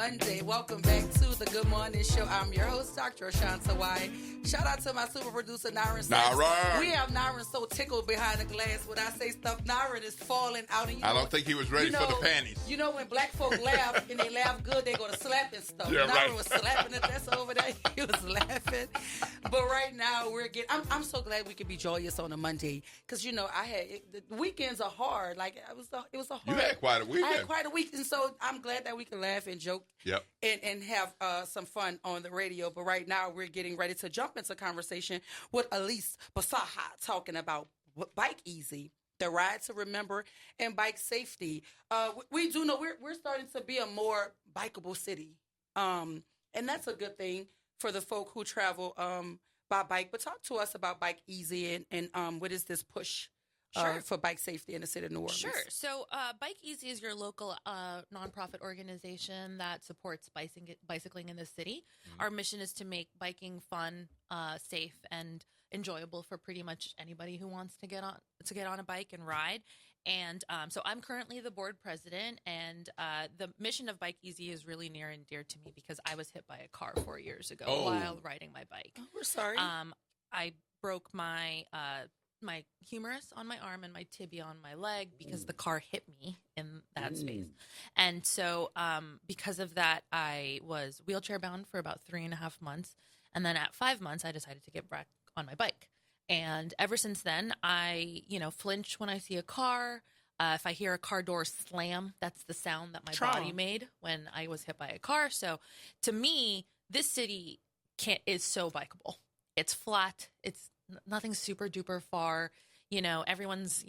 Monday. Welcome back to the Good Morning Show. I'm your host, Dr. Ashanta White. Shout out to my super producer, Naren. We have Naren so tickled behind the glass when I say stuff. Naren is falling out. And I don't think he was ready for the panties. You know when black folk laugh and they laugh good, they go to slapping stuff. Yeah, Naren was slapping the desk over there. He was laughing. But right now, I'm so glad we can be joyous on a Monday. Because, the weekends are hard. Like, it was a hard. You had quite a weekend. I had quite a week. And so I'm glad that we can laugh and joke and have some fun on the radio. But right now, we're getting ready to jump into conversation with Elyse Bejasa talking about Bike Easy, the ride to remember, and bike safety. We do know we're starting to be a more bikeable city. And that's a good thing for the folk who travel by bike. But talk to us about Bike Easy and what is this push for bike safety in the city of New Orleans? Sure. So Bike Easy is your local nonprofit organization that supports bicycling in the city. Mm-hmm. Our mission is to make biking fun, safe, and enjoyable for pretty much anybody who wants to get on a bike and ride. And so I'm currently the board president, and the mission of Bike Easy is really near and dear to me because I was hit by a car 4 years ago while riding my bike. Oh, we're sorry. I broke my humerus on my arm and my tibia on my leg because the car hit me in that space. And so because of that, I was wheelchair bound for about 3.5 months. And then at 5 months, I decided to get back on my bike. And ever since then, I, flinch when I see a car. If I hear a car door slam, that's the sound that my body made when I was hit by a car. So to me, this city is so bikeable. It's flat. It's nothing super duper far. Everyone's,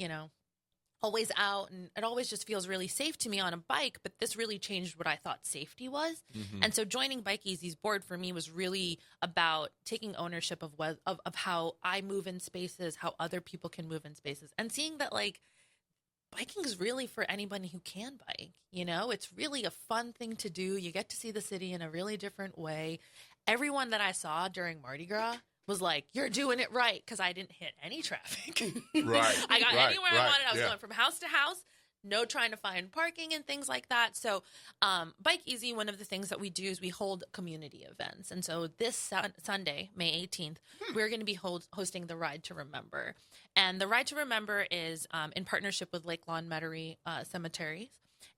always out, and it always just feels really safe to me on a bike. But this really changed what I thought safety was. Mm-hmm. And so joining Bike Easy's board for me was really about taking ownership of how I move in spaces, how other people can move in spaces, and seeing that biking is really for anybody who can bike. It's really a fun thing to do. You get to see the city in a really different way. Everyone that I saw during Mardi Gras was like, you're doing it right, because I didn't hit any traffic. Right. I got anywhere I wanted. I was going from house to house, no trying to find parking and things like that. So Bike Easy, one of the things that we do is we hold community events. And so this Sunday, May 18th, we're going to be hosting the Ride to Remember. And the Ride to Remember is in partnership with Lake Lawn Metairie Cemeteries.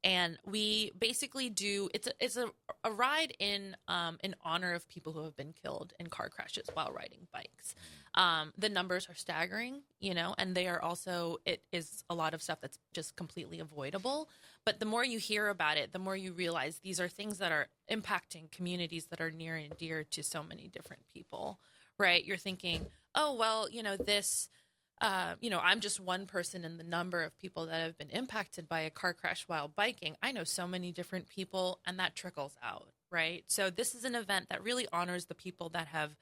And we basically do it's a ride in honor of people who have been killed in car crashes while riding bikes. The numbers are staggering, and they are also, it is a lot of stuff that's just completely avoidable. But the more you hear about it, the more you realize these are things that are impacting communities that are near and dear to so many different people, right? You're thinking, oh, well, this... I'm just one person in the number of people that have been impacted by a car crash while biking. I know so many different people, and that trickles out, right? So this is an event that really honors the people that have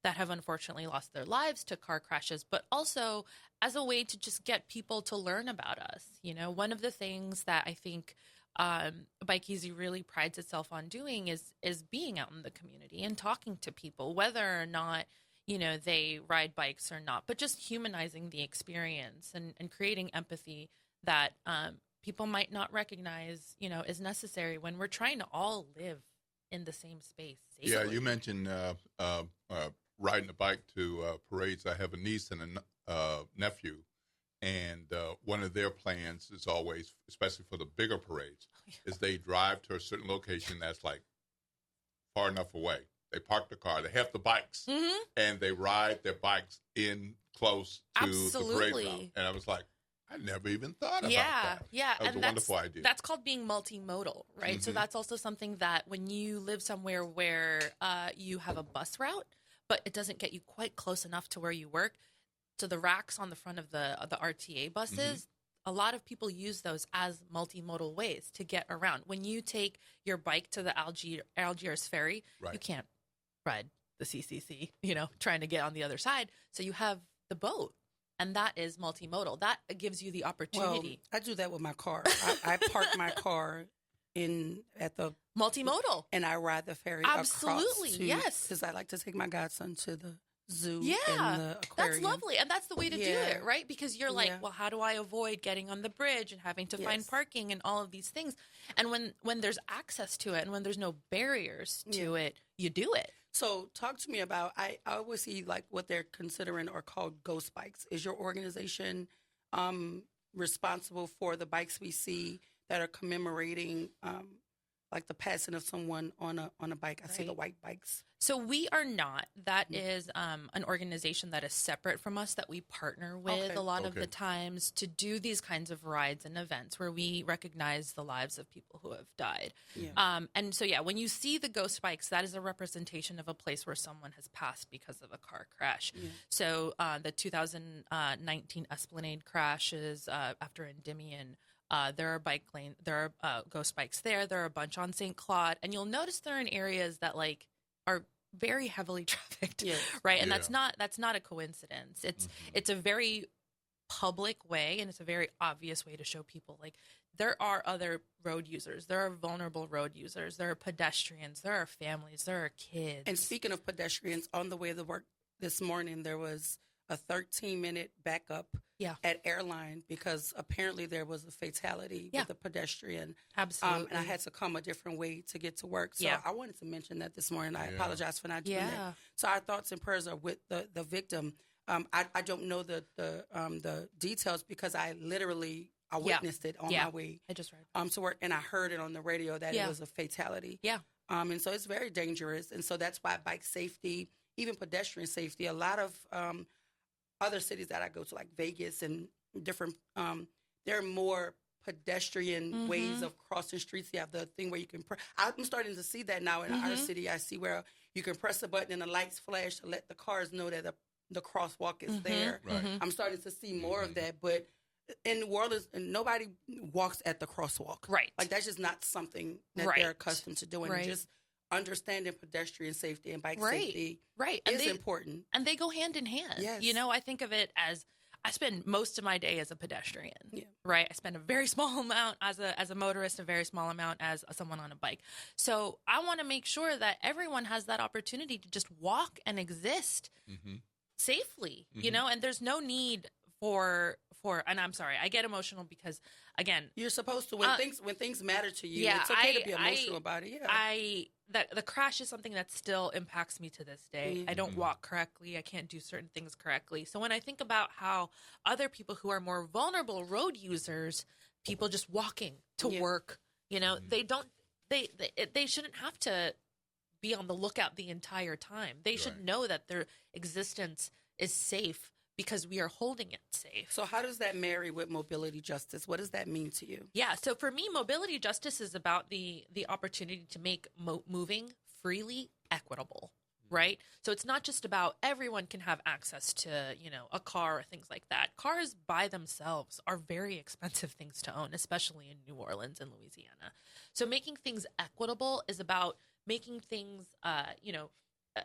unfortunately lost their lives to car crashes, but also as a way to just get people to learn about us. One of the things that I think Bike Easy really prides itself on doing is being out in the community and talking to people, whether or not they ride bikes or not, but just humanizing the experience and creating empathy that people might not recognize, is necessary when we're trying to all live in the same space safely. Yeah, you mentioned riding a bike to parades. I have a niece and a nephew, and one of their plans is always, especially for the bigger parades, is they drive to a certain location that's far enough away. They park the car, they have the bikes, and they ride their bikes in close to the parade route. And I was like, I never even thought about that. Yeah, that was a wonderful idea. That's called being multimodal, right? Mm-hmm. So that's also something that when you live somewhere where you have a bus route, but it doesn't get you quite close enough to where you work, to the racks on the front of the RTA buses, a lot of people use those as multimodal ways to get around. When you take your bike to the Algiers ferry, you can't ride the CCC, trying to get on the other side. So you have the boat, and that is multimodal. That gives you the opportunity. Well, I do that with my car. I park my car at the multimodal, and I ride the ferry. Absolutely, across yes, because I like to take my godson to the zoo Yeah, and the aquarium. that's lovely. And that's the way to do it, right? Because you're like, Yeah. well, how do I avoid getting on the bridge and having to find Yes. parking and all of these things? And when there's access to it and when there's no barriers to it, you do it. So talk to me about, I always see like what they're considering are called ghost bikes. Is your organization responsible for the bikes we see that are commemorating like the passing of someone on a bike? I see the white bikes. So we are not. That is an organization that is separate from us that we partner with a lot of the times to do these kinds of rides and events where we recognize the lives of people who have died. Yeah. And so, yeah, when you see the ghost bikes, that is a representation of a place where someone has passed because of a car crash. Yeah. So the 2019 Esplanade crash is after Endymion. There are bike lane. There are ghost bikes there. There are a bunch on St. Claude, and you'll notice they're in areas that like are very heavily trafficked, right? And that's not a coincidence. It's a very public way, and it's a very obvious way to show people like there are other road users, there are vulnerable road users, there are pedestrians, there are families, there are kids. And speaking of pedestrians, on the way to work this morning, there was a 13-minute backup at Airline because apparently there was a fatality with a pedestrian. Absolutely. And I had to come a different way to get to work. So I wanted to mention that this morning. I apologize for not doing that. So our thoughts and prayers are with the victim. I don't know the details because I witnessed it on my way I just read. to work, and I heard it on the radio that it was a fatality. Yeah. And so it's very dangerous. And so that's why bike safety, even pedestrian safety, a lot of other cities that I go to, like Vegas and different, there are more pedestrian ways of crossing streets. You have the thing where you can, I'm starting to see that now in our city. I see where you can press a button and the lights flash to let the cars know that the crosswalk is there. Right. I'm starting to see more of that, but in New Orleans, nobody walks at the crosswalk. Right. Like that's just not something that they're accustomed to doing. Just understanding pedestrian safety and bike safety is important. And they go hand in hand. Yes. You know, I think of it as I spend most of my day as a pedestrian, right? I spend a very small amount as a motorist, a very small amount as someone on a bike. So I want to make sure that everyone has that opportunity to just walk and exist safely, you know, and there's no need for, and I'm sorry, I get emotional because again, you're supposed to, when things matter to you, it's okay to be emotional about it. The crash is something that still impacts me to this day. I don't walk correctly. I can't do certain things correctly. So when I think about how other people who are more vulnerable road users, people just walking to work, you know, they shouldn't have to be on the lookout the entire time. They should know that their existence is safe because we are holding it safe. So how does that marry with mobility justice? What does that mean to you? Yeah, so for me, mobility justice is about the opportunity to make moving freely equitable, right? So it's not just about everyone can have access to, you know, a car or things like that. Cars by themselves are very expensive things to own, especially in New Orleans and Louisiana. So making things equitable is about making things, you know,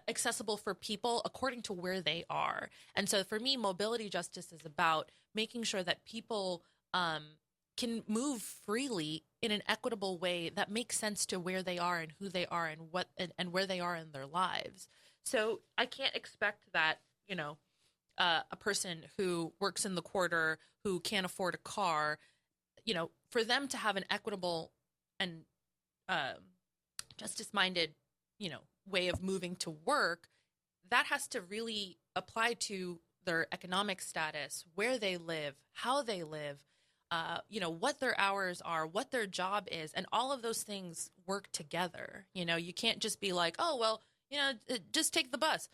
accessible for people according to where they are. And so for me, mobility justice is about making sure that people can move freely in an equitable way that makes sense to where they are and who they are and what and where they are in their lives. So I can't expect that, you know, a person who works in the quarter who can't afford a car, you know, for them to have an equitable and justice-minded, you know, way of moving to work, that has to really apply to their economic status, where they live, how they live, you know, what their hours are, what their job is, and all of those things work together. You know, you can't just be like, oh, well, you know, just take the bus.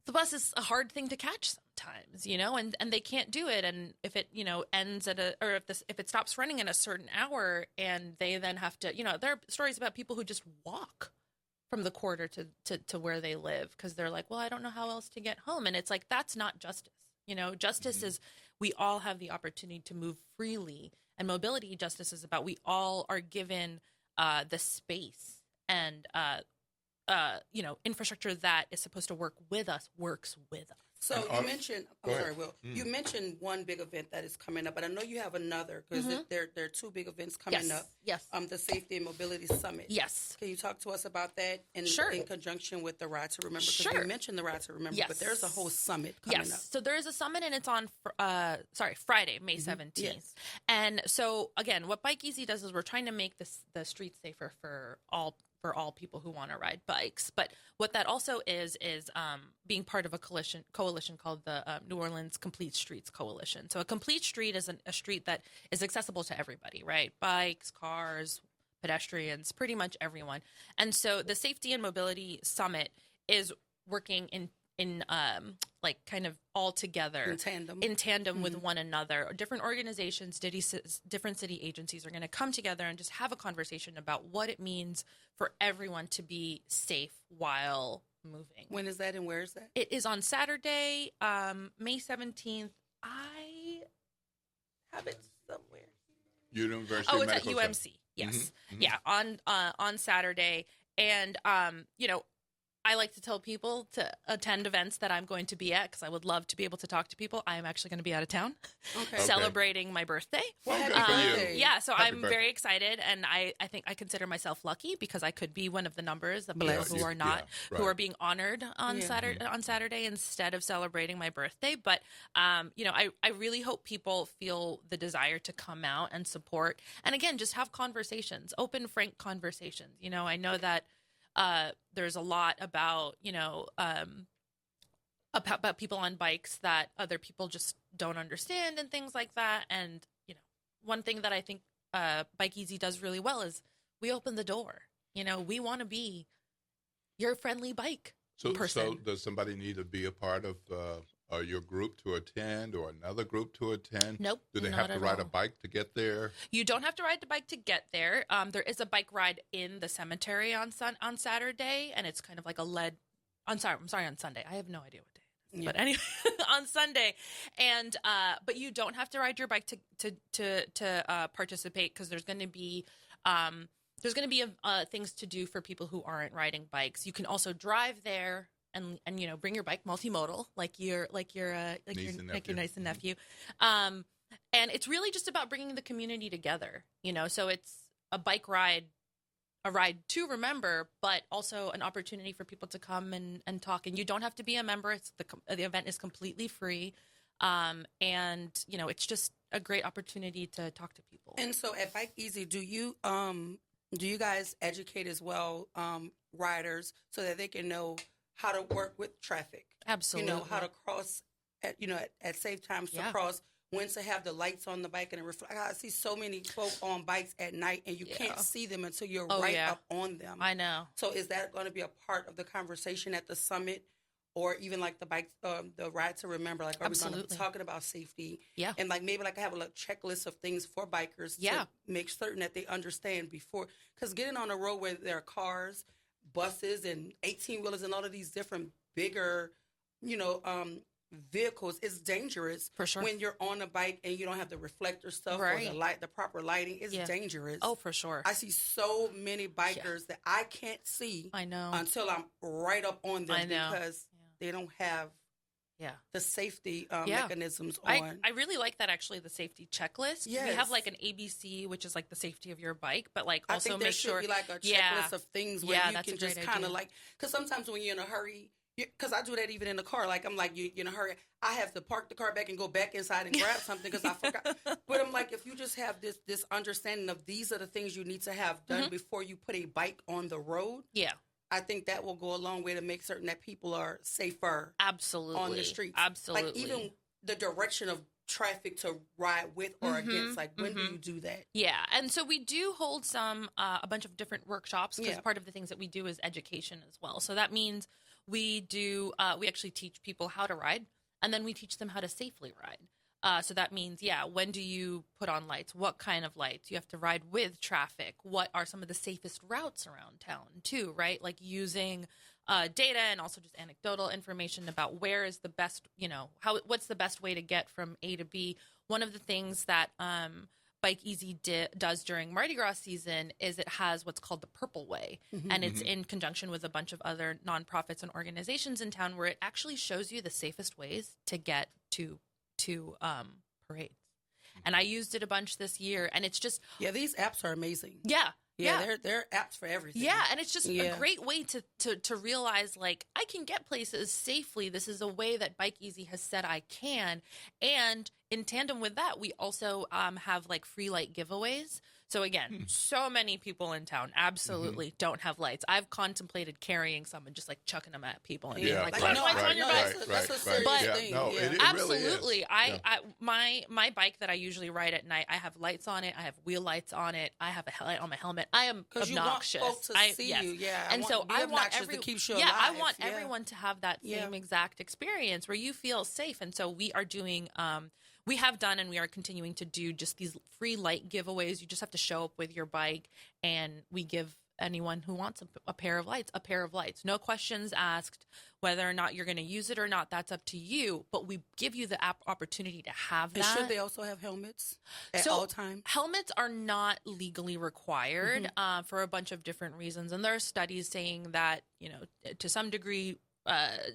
The bus is a hard thing to catch sometimes, you know, and they can't do it. And if it, you know, ends at if it stops running in a certain hour and they then have to, you know, there are stories about people who just walk from the quarter to where they live because they're like, well, I don't know how else to get home. And it's like, that's not justice. You know, justice is we all have the opportunity to move freely, and mobility justice is about we all are given the space and, you know, infrastructure that is supposed to work with us works with us. So you mentioned, Will, you mentioned one big event that is coming up, but I know you have another because there are two big events coming up. Yes. The Safety and Mobility Summit. Yes. Can you talk to us about that in conjunction with the Ride to Remember? Because you mentioned the Ride to Remember, but there's a whole summit coming up. So there is a summit, and it's on Friday, May 17th. Yes. And so again, what Bike Easy does is we're trying to make the streets safer for all people who want to ride bikes. But what that also is being part of a coalition called the New Orleans Complete Streets Coalition. So a complete street is a street that is accessible to everybody, right? Bikes, cars, pedestrians, pretty much everyone. And so the Safety and Mobility Summit is working in like kind of all together in tandem with one another. Different organizations, different city agencies are going to come together and just have a conversation about what it means for everyone to be safe while moving. When is that and where is that? It is on Saturday, May 17th. I have it somewhere. University it's Medical at UMC. Center. Yes. Yeah, on Saturday. And I like to tell people to attend events that I'm going to be at because I would love to be able to talk to people. I am actually going to be out of town celebrating my birthday. Well, good for you. Yeah, so Happy I'm birthday. very excited, and I think I consider myself lucky because I could be one of the numbers of people who are not who are being honored on Saturday instead of celebrating my birthday. But I really hope people feel the desire to come out and support, and again, just have conversations, open, frank conversations. I know that. There's a lot about people on bikes that other people just don't understand and things like that. And, one thing that I think Bike Easy does really well is we open the door. We want to be your friendly bike person. So does somebody need to be a part of your group to attend or another group to attend? Nope. Do they have to ride a bike to get there? You don't have to ride the bike to get there. There is a bike ride in the cemetery on Saturday, and it's kind of like a led. I'm sorry, on Sunday. I have no idea what day it is, but anyway, on Sunday, and but you don't have to ride your bike to participate because there's going to be. Things to do for people who aren't riding bikes. You can also drive there and bring your bike multimodal like your niece and nephew. And it's really just about bringing the community together. So it's a bike ride, a ride to remember, but also an opportunity for people to come and talk. And you don't have to be a member. The event is completely free. And it's just a great opportunity to talk to people. And so at Bike Easy, do you guys educate as well riders so that they can know how to work with traffic? Absolutely. How to cross at safe times to cross, when to have the lights on the bike and reflect. I see so many folk on bikes at night and you can't see them until you're up on them. I know. So is that going to be a part of the conversation at the summit? Or even like the bike, the Ride to Remember, like are we going to be talking about safety? Yeah. And like maybe like I have a little checklist of things for bikers to make certain that they understand before. Because getting on a road where there are cars, buses, and 18-wheelers and all of these different bigger, vehicles is dangerous. For sure. When you're on a bike and you don't have the reflector stuff or the proper lighting, it's dangerous. Oh, for sure. I see so many bikers that I can't see. I know. Until I'm right up on them because they don't have the safety mechanisms on. I really like that, actually, the safety checklist. Yes. We have like an ABC, which is like the safety of your bike, but like also make sure. I think there should be like a checklist of things where you can just kind of like, because sometimes when you're in a hurry, because I do that even in the car. Like, I'm like, you're in a hurry. I have to park the car back and go back inside and grab something because I forgot. But I'm like, if you just have this understanding of these are the things you need to have done before you put a bike on the road. Yeah. I think that will go a long way to make certain that people are safer. Absolutely. On the streets. Absolutely. Like even the direction of traffic to ride with or against, like when do you do that? Yeah. And so we do hold a bunch of different workshops because part of the things that we do is education as well. So that means we actually teach people how to ride, and then we teach them how to safely ride. So that means, when do you put on lights? What kind of lights? You have to ride with traffic. What are some of the safest routes around town too, right? Like using data and also just anecdotal information about where is the best, what's the best way to get from A to B. One of the things that Bike Easy does during Mardi Gras season is it has what's called the Purple Way, and it's in conjunction with a bunch of other nonprofits and organizations in town, where it actually shows you the safest ways to get to parades. And I used it a bunch this year, and it's just these apps are amazing. Yeah, they're apps for everything. Yeah, and it's just a great way to realize, like, I can get places safely. This is a way that Bike Easy has said I can. And in tandem with that, we also have, like, free light giveaways. So, again, so many people in town absolutely don't have lights. I've contemplated carrying some and just, like, chucking them at people and being like, lights on your bike. That's a serious thing. No, it absolutely. Really is. My bike that I usually ride at night, I have lights on it. I have wheel lights on it. I have a headlight on my helmet. I am obnoxious. You want folks to see you. Yeah. And so I want to keep you alive. I want everyone to have that same exact experience where you feel safe. And so we are doing we have done and we are continuing to do just these free light giveaways. You just have to show up with your bike, and we give anyone who wants a pair of lights. No questions asked. Whether or not you're going to use it or not, that's up to you. But we give you the opportunity to have that. And should they also have helmets at all times? Helmets are not legally required for a bunch of different reasons. And there are studies saying that, to some degree,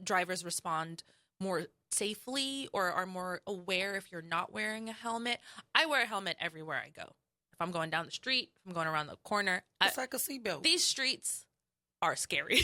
drivers respond more safely or are more aware if you're not wearing a helmet. I wear a helmet everywhere I go. If I'm going down the street, if I'm going around the corner. It's like a seatbelt. These streets are scary.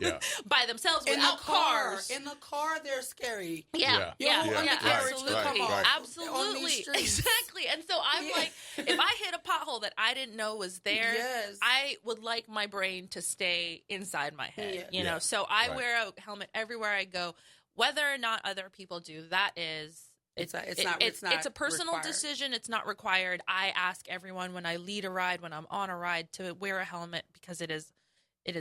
Yeah. By themselves, without cars. In the car, they're scary. Yeah. Absolutely. Absolutely. Exactly. And so I'm like, if I hit a pothole that I didn't know was there, I would like my brain to stay inside my head, you know? So I wear a helmet everywhere I go. Whether or not other people do, that is... It's a personal decision. It's not required. I ask everyone when I lead a ride, when I'm on a ride, to wear a helmet because it is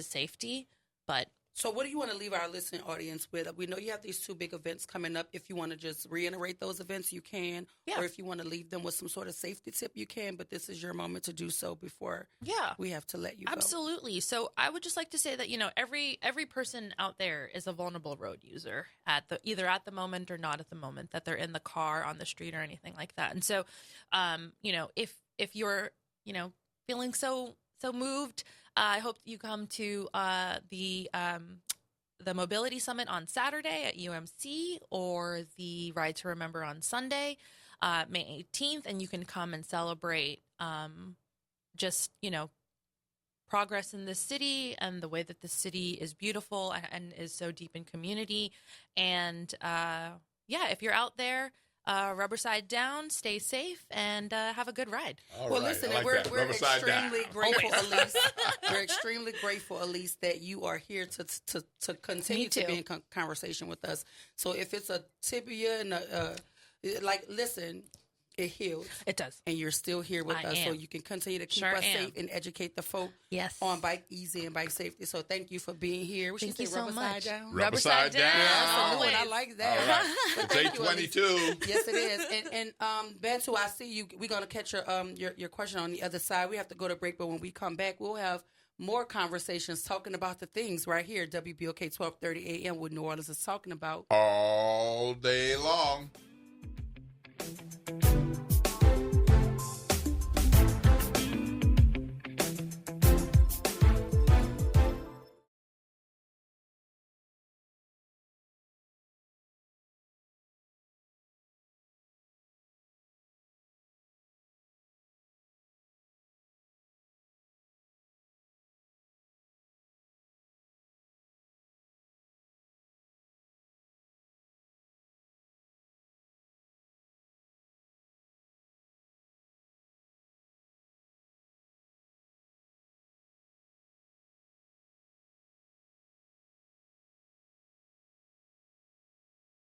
safety. But so what do you want to leave our listening audience with? We know you have these two big events coming up. If you want to just reiterate those events, you can. Or if you want to leave them with some sort of safety tip, you can. But this is your moment to do so before we have to let you go. Absolutely. So I would just like to say that, every person out there is a vulnerable road user either at the moment or not at the moment, that they're in the car, on the street, or anything like that. And so, if you're, feeling so moved, I hope you come to the Mobility Summit on Saturday at UMC, or the Ride to Remember on Sunday, May 18th, and you can come and celebrate progress in this city and the way that the city is beautiful and is so deep in community. And if you're out there, rubber side down, stay safe, and have a good ride. Listen, we're extremely grateful, Elyse. We're extremely grateful, Elyse, that you are here to continue to be in conversation with us. So if it's a tibia and listen, it heals. It does. And you're still here with us, so you can continue to keep us safe and educate the folk on Bike Easy and bike safety. So thank you for being here. Thank you so much. Rubber side down. I like that. All right. It's 8:22. Yes, it is. And Bantu, I see you. We're going to catch your question on the other side. We have to go to break, but when we come back, we'll have more conversations talking about the things right here, WBOK 1230 AM, what New Orleans is talking about all day long.